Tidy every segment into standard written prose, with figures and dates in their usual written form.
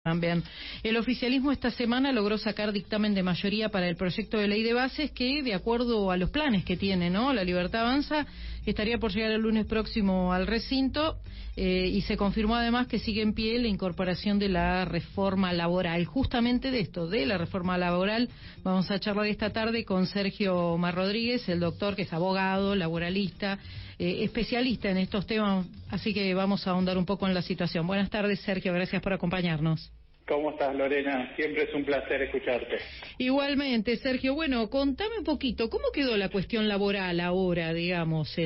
También. El oficialismo esta semana logró sacar dictamen de mayoría para el proyecto de ley de bases que, de acuerdo a los planes que tiene, ¿no? La Libertad Avanza, estaría por llegar el lunes próximo al recinto y se confirmó además que sigue en pie la incorporación de la reforma laboral. Justamente de esto, de la reforma laboral, vamos a charlar esta tarde con Sergio Omar Rodríguez, el doctor que es abogado, laboralista, especialista en estos temas, así que vamos a ahondar un poco en la situación. Buenas tardes, Sergio, gracias por acompañarnos. ¿Cómo estás, Lorena? Siempre es un placer escucharte. Igualmente, Sergio. Bueno, contame un poquito, ¿cómo quedó la cuestión laboral ahora, digamos?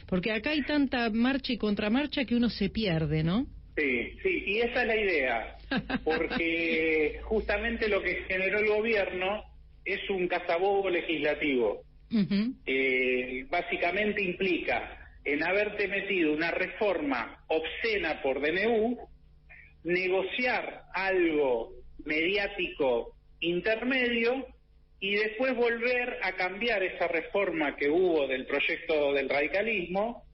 Porque acá hay tanta marcha y contramarcha que uno se pierde, ¿no? Sí, y esa es la idea, porque justamente lo que generó el gobierno es un cazabobo legislativo. Básicamente implica en haberte metido una reforma obscena por DNU, negociar algo mediático intermedio y después volver a cambiar esa reforma que hubo del proyecto del radicalismo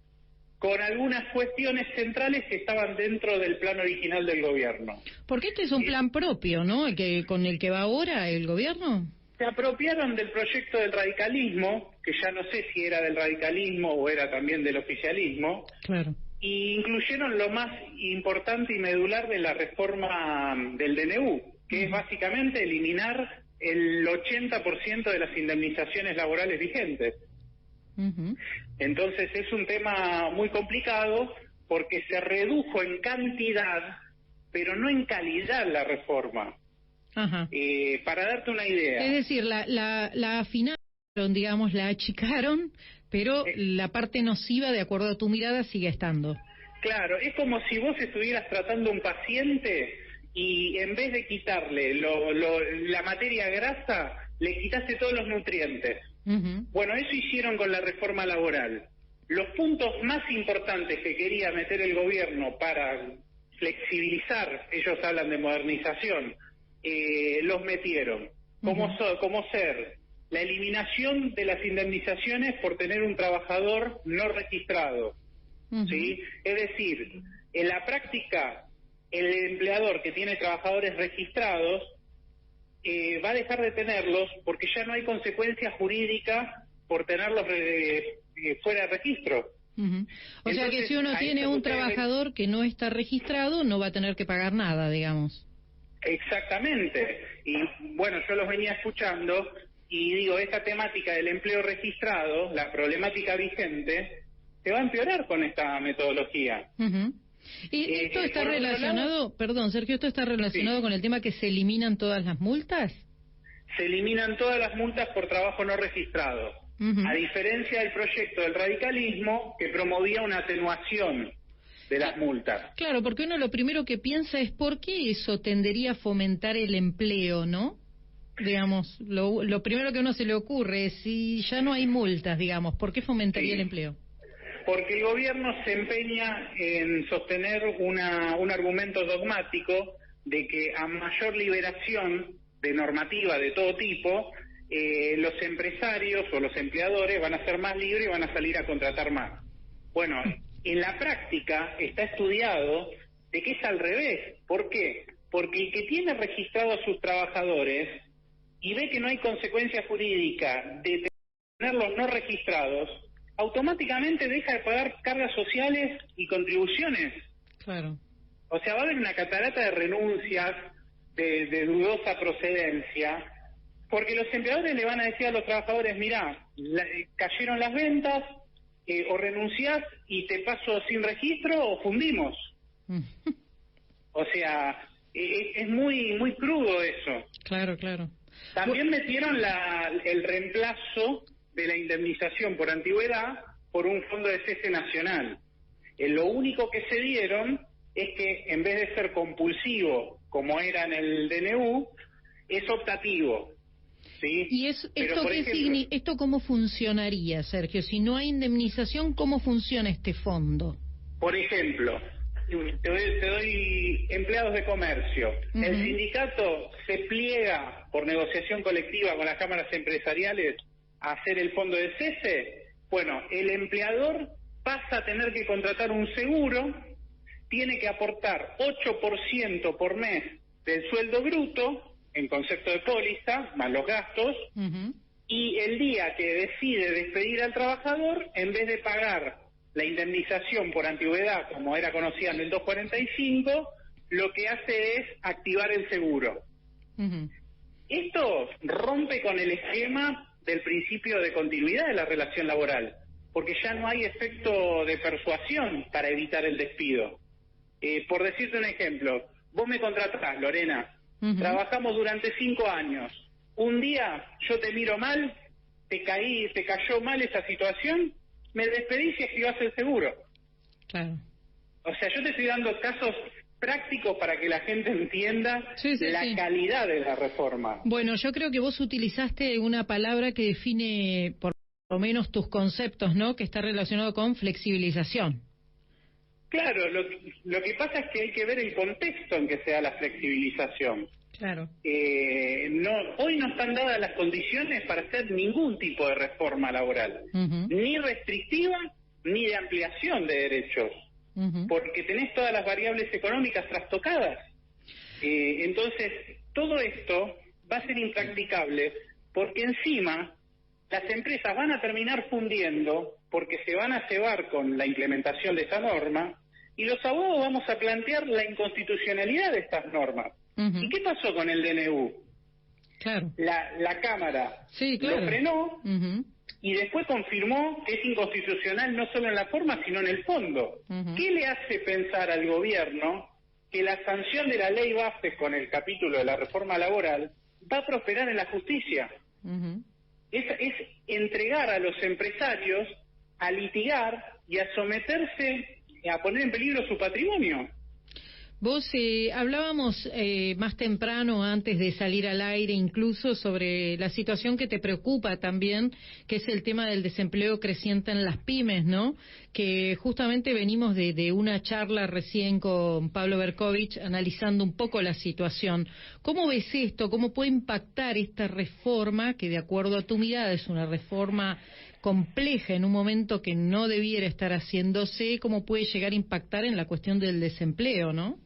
con algunas cuestiones centrales que estaban dentro del plan original del gobierno. Porque este es un plan propio, ¿no? Con el que va ahora el gobierno. Se apropiaron del proyecto del radicalismo, que ya no sé si era del radicalismo o era también del oficialismo. Claro. Y incluyeron lo más importante y medular de la reforma del DNU, que es básicamente eliminar el 80% de las indemnizaciones laborales vigentes. Entonces es un tema muy complicado porque se redujo en cantidad, pero no en calidad la reforma. Para darte una idea. Es decir, la afinaron, digamos, la achicaron, pero la parte nociva, de acuerdo a tu mirada, sigue estando. Claro, es como si vos estuvieras tratando a un paciente y en vez de quitarle la materia grasa, le quitaste todos los nutrientes. Bueno, eso hicieron con la reforma laboral. Los puntos más importantes que quería meter el gobierno para flexibilizar, ellos hablan de modernización, los metieron, como ser la eliminación de las indemnizaciones por tener un trabajador no registrado, ¿sí? Es decir, en la práctica, el empleador que tiene trabajadores registrados va a dejar de tenerlos porque ya no hay consecuencia jurídica por tenerlos fuera de registro. O sea que si uno tiene un trabajador que no está registrado, no va a tener que pagar nada, digamos. Exactamente. Y bueno, yo los venía escuchando y digo, esta temática del empleo registrado, la problemática vigente, se va a empeorar con esta metodología. ¿Y esto está relacionado, perdón, Sergio, esto está relacionado con el tema que se eliminan todas las multas? Se eliminan todas las multas por trabajo no registrado, a diferencia del proyecto del radicalismo que promovía una atenuación de las multas. Claro, porque uno lo primero que piensa es por qué eso tendería a fomentar el empleo, ¿no? Digamos, lo primero que a uno se le ocurre es, si ya no hay multas, digamos, ¿por qué fomentaría el empleo? Porque el gobierno se empeña en sostener un argumento dogmático de que a mayor liberación de normativa de todo tipo, los empresarios o los empleadores van a ser más libres y van a salir a contratar más. Bueno, en la práctica está estudiado de que es al revés. ¿Por qué? Porque el que tiene registrados a sus trabajadores y ve que no hay consecuencia jurídica de tenerlos no registrados, automáticamente deja de pagar cargas sociales y contribuciones. Claro. O sea, va a haber una catarata de renuncias de dudosa procedencia, porque los empleadores le van a decir a los trabajadores, mirá, cayeron las ventas, o renunciás y te paso sin registro o fundimos. O sea, es muy muy crudo eso. Claro, claro. También metieron el reemplazo de la indemnización por antigüedad por un fondo de cese nacional. Lo único que se dieron es que en vez de ser compulsivo, como era en el DNU, es optativo. ¿Sí? ¿Y esto cómo funcionaría, Sergio? Si no hay indemnización, ¿cómo funciona este fondo? Por ejemplo, te doy empleados de comercio. El sindicato se pliega por negociación colectiva con las cámaras empresariales a hacer el fondo de cese. Bueno, el empleador pasa a tener que contratar un seguro, tiene que aportar 8% por mes del sueldo bruto, en concepto de póliza, más los gastos, y el día que decide despedir al trabajador, en vez de pagar la indemnización por antigüedad, como era conocida en el 245, lo que hace es activar el seguro. Esto rompe con el esquema del principio de continuidad de la relación laboral, porque ya no hay efecto de persuasión para evitar el despido. Por decirte un ejemplo, vos me contratás, Lorena, trabajamos durante 5 años, un día yo te miro mal, te cayó mal esa situación, me despedís y activás el seguro. Claro. O sea, yo te estoy dando casos prácticos para que la gente entienda la calidad de la reforma. Bueno, yo creo que vos utilizaste una palabra que define por lo menos tus conceptos, ¿no? Que está relacionado con flexibilización. Claro, lo que pasa es que hay que ver el contexto en que se da la flexibilización. Claro. Hoy no están dadas las condiciones para hacer ningún tipo de reforma laboral, ni restrictiva ni de ampliación de derechos, porque tenés todas las variables económicas trastocadas. Entonces, todo esto va a ser impracticable porque encima las empresas van a terminar fundiendo porque se van a cebar con la implementación de esta norma y los abogados vamos a plantear la inconstitucionalidad de estas normas. ¿Y qué pasó con el DNU? Claro. La Cámara lo frenó y después confirmó que es inconstitucional no solo en la forma, sino en el fondo. ¿Qué le hace pensar al gobierno que la sanción de la ley base con el capítulo de la reforma laboral va a prosperar en la justicia? Es entregar a los empresarios a litigar y a someterse, a poner en peligro su patrimonio. Vos hablábamos más temprano, antes de salir al aire, incluso sobre la situación que te preocupa también, que es el tema del desempleo creciente en las pymes, ¿no? Que justamente venimos de una charla recién con Pablo Berkovich analizando un poco la situación. ¿Cómo ves esto? ¿Cómo puede impactar esta reforma, que de acuerdo a tu mirada es una reforma compleja en un momento que no debiera estar haciéndose? ¿Cómo puede llegar a impactar en la cuestión del desempleo, no?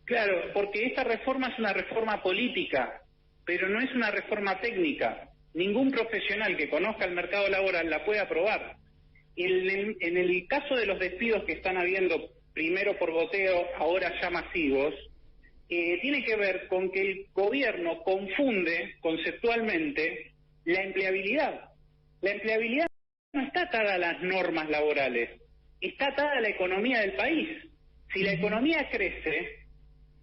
Claro, porque esta reforma es una reforma política, pero no es una reforma técnica. Ningún profesional que conozca el mercado laboral la puede aprobar. En el caso de los despidos que están habiendo, primero por goteo, ahora ya masivos, tiene que ver con que el gobierno confunde conceptualmente la empleabilidad. La empleabilidad no está atada a las normas laborales, está atada a la economía del país. Si la economía crece,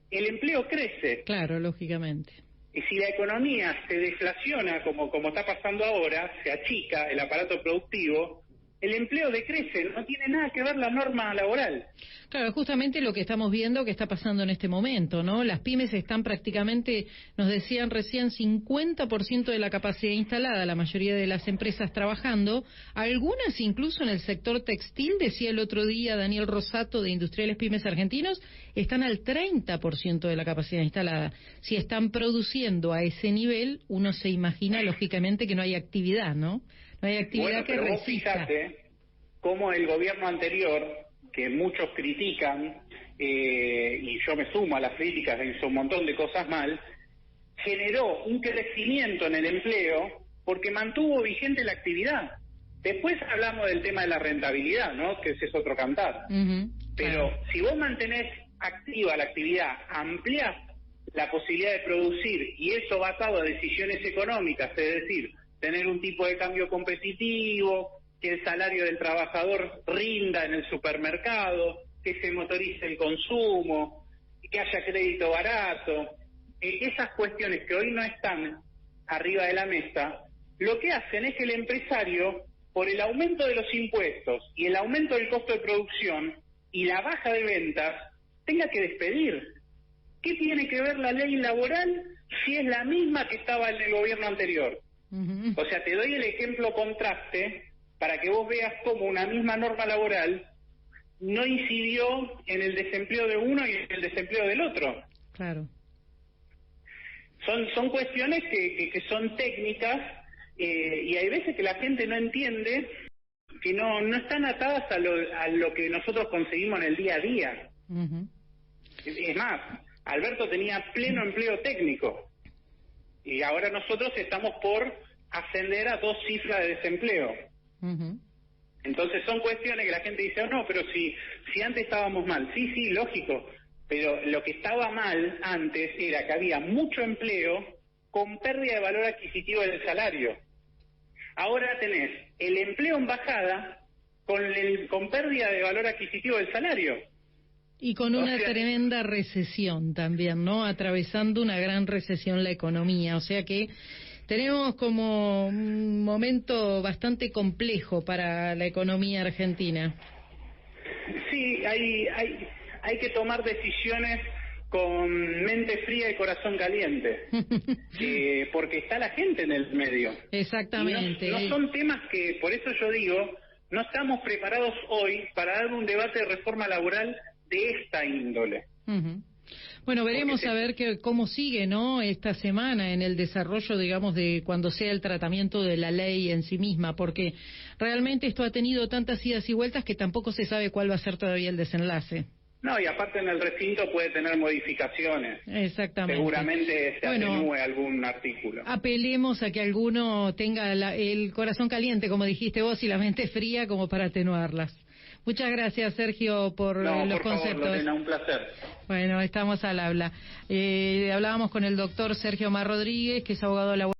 el empleo crece. Claro, lógicamente. Y si la economía se deflaciona, como está pasando ahora, se achica el aparato productivo, el empleo decrece, no tiene nada que ver la norma laboral. Claro, justamente lo que estamos viendo que está pasando en este momento, ¿no? Las pymes están prácticamente, nos decían recién, 50% de la capacidad instalada, la mayoría de las empresas trabajando, algunas incluso en el sector textil, decía el otro día Daniel Rosato de Industriales Pymes Argentinos, están al 30% de la capacidad instalada. Si están produciendo a ese nivel, uno se imagina lógicamente que no hay actividad, ¿no? No hay actividad que resista. Fíjate cómo el gobierno anterior, que muchos critican, y yo me sumo a las críticas, hizo un montón de cosas mal, generó un crecimiento en el empleo porque mantuvo vigente la actividad. Después hablamos del tema de la rentabilidad, ¿no? Que ese es otro cantar. Pero si vos mantenés activa la actividad, ampliás la posibilidad de producir, y eso basado a decisiones económicas, es decir, tener un tipo de cambio competitivo, que el salario del trabajador rinda en el supermercado, que se motorice el consumo, que haya crédito barato. Esas cuestiones que hoy no están arriba de la mesa, lo que hacen es que el empresario, por el aumento de los impuestos y el aumento del costo de producción y la baja de ventas, tenga que despedir. ¿Qué tiene que ver la ley laboral si es la misma que estaba en el gobierno anterior? O sea, te doy el ejemplo contraste para que vos veas cómo una misma norma laboral no incidió en el desempleo de uno y en el desempleo del otro. Claro. Son cuestiones que son técnicas, y hay veces que la gente no entiende que no están atadas a lo que nosotros conseguimos en el día a día. Es más, Alberto tenía pleno empleo técnico y ahora nosotros estamos por ascender a 2 cifras de desempleo. Entonces son cuestiones que la gente dice, no, pero si antes estábamos mal. Sí, lógico, pero lo que estaba mal antes era que había mucho empleo con pérdida de valor adquisitivo del salario. Ahora tenés el empleo en bajada con pérdida de valor adquisitivo del salario. Y con una tremenda recesión también, ¿no? Atravesando una gran recesión la economía. O sea que tenemos como un momento bastante complejo para la economía argentina. Sí, hay que tomar decisiones con mente fría y corazón caliente, porque está la gente en el medio. Exactamente. No son temas que, por eso yo digo, no estamos preparados hoy para dar un debate de reforma laboral de esta índole. Bueno, veremos a ver cómo sigue, ¿no? Esta semana en el desarrollo, digamos, de cuando sea el tratamiento de la ley en sí misma, porque realmente esto ha tenido tantas idas y vueltas que tampoco se sabe cuál va a ser todavía el desenlace. No, y aparte en el recinto puede tener modificaciones. Exactamente. Seguramente se atenúe algún artículo. Apelemos a que alguno tenga el corazón caliente, como dijiste vos, y la mente fría como para atenuarlas. Muchas gracias, Sergio, por los conceptos. Favor, Lorena, un placer. Bueno, estamos al habla. Hablábamos con el doctor Sergio Mar Rodríguez, que es abogado laboral.